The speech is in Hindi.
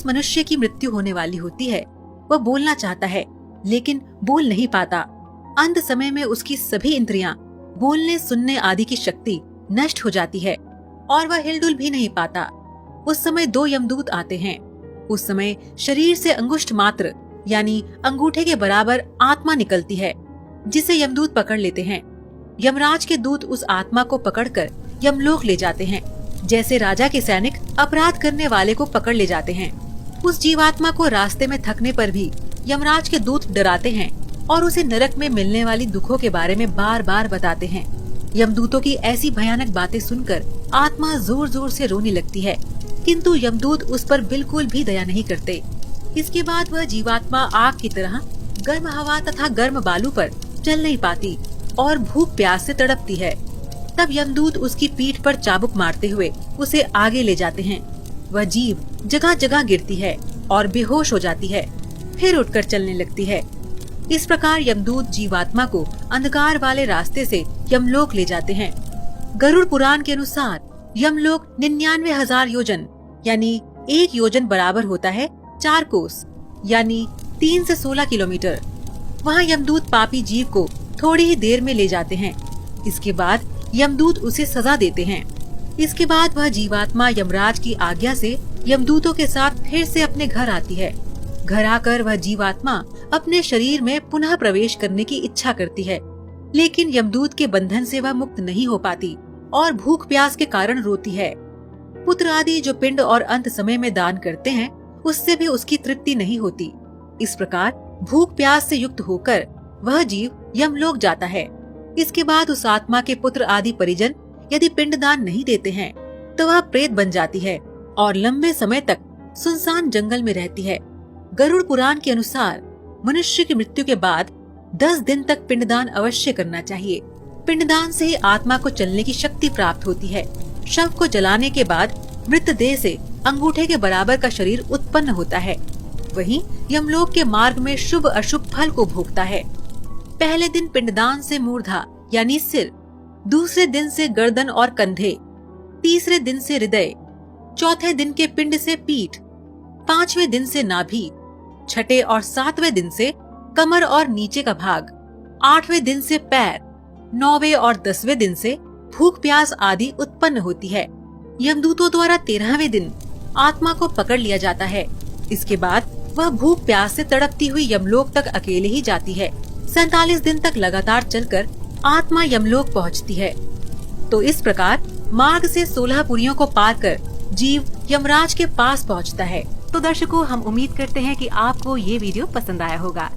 जिस मनुष्य की मृत्यु होने वाली होती है वह बोलना चाहता है लेकिन बोल नहीं पाता। अंत समय में उसकी सभी इंद्रियां, बोलने सुनने आदि की शक्ति नष्ट हो जाती है और वह हिलडुल भी नहीं पाता। उस समय दो यमदूत आते हैं। उस समय शरीर से अंगुष्ठ मात्र यानी अंगूठे के बराबर आत्मा निकलती है, जिसे यमदूत पकड़ लेते हैं। यमराज के दूत उस आत्मा को पकड़कर यमलोक ले जाते हैं, जैसे राजा के सैनिक अपराध करने वाले को पकड़ ले जाते हैं। उस जीवात्मा को रास्ते में थकने पर भी यमराज के दूत डराते हैं और उसे नरक में मिलने वाली दुखों के बारे में बार बार बताते हैं। यमदूतों की ऐसी भयानक बातें सुनकर आत्मा जोर जोर से रोने लगती है, किंतु यमदूत उस पर बिल्कुल भी दया नहीं करते। इसके बाद वह जीवात्मा आग की तरह गर्म हवा तथा गर्म बालू पर चल नहीं पाती और भूख प्यास से तड़पती है। तब यमदूत उसकी पीठ पर चाबुक मारते हुए उसे आगे ले जाते हैं। वह जीव जगह जगह गिरती है और बेहोश हो जाती है, फिर उठकर चलने लगती है। इस प्रकार यमदूत जीवात्मा को अंधकार वाले रास्ते से यमलोक ले जाते हैं। गरुड़ पुराण के अनुसार यमलोक 99,000 योजन यानी 1 योजन बराबर होता है 4 कोस यानी 3 से 16 किलोमीटर। वहाँ यमदूत पापी जीव को थोड़ी ही देर में ले जाते हैं। इसके बाद यमदूत उसे सजा देते हैं। इसके बाद वह जीवात्मा यमराज की आज्ञा से यमदूतों के साथ फिर से अपने घर आती है। घर आकर वह जीवात्मा अपने शरीर में पुनः प्रवेश करने की इच्छा करती है, लेकिन यमदूत के बंधन से वह मुक्त नहीं हो पाती और भूख प्यास के कारण रोती है। पुत्र आदि जो पिंड और अंत समय में दान करते हैं, उससे भी उसकी तृप्ति नहीं होती। इस प्रकार भूख प्यास से युक्त होकर वह जीव यमलोक जाता है। इसके बाद उस आत्मा के पुत्र आदि परिजन यदि पिंडदान नहीं देते हैं तो वह प्रेत बन जाती है और लंबे समय तक सुनसान जंगल में रहती है। गरुड़ पुराण के अनुसार मनुष्य की मृत्यु के बाद 10 दिन तक पिंडदान अवश्य करना चाहिए। पिंडदान से ही आत्मा को चलने की शक्ति प्राप्त होती है। शव को जलाने के बाद मृत देह से अंगूठे के बराबर का शरीर उत्पन्न होता है। वहीं यमलोक के मार्ग में शुभ अशुभ फल को भोगता है। पहले दिन पिंडदान से मूर्धा यानी सिर, दूसरे दिन से गर्दन और कंधे, तीसरे दिन से हृदय, चौथे दिन के पिंड से पीठ, 5वें दिन से नाभि, छठे और 7वें दिन से कमर और नीचे का भाग, 8वें दिन से पैर, 9वें और 10वें दिन से भूख प्यास आदि उत्पन्न होती है। यमदूतों द्वारा 13वें दिन आत्मा को पकड़ लिया जाता है। इसके बाद वह भूख प्यास से तड़पती हुई यमलोक तक अकेले ही जाती है। 47 दिन तक लगातार चलकर आत्मा यमलोक पहुंचती है। तो इस प्रकार मार्ग से 16 पुरियों को पार कर जीव यमराज के पास पहुंचता है। तो दर्शकों, हम उम्मीद करते हैं कि आपको ये वीडियो पसंद आया होगा।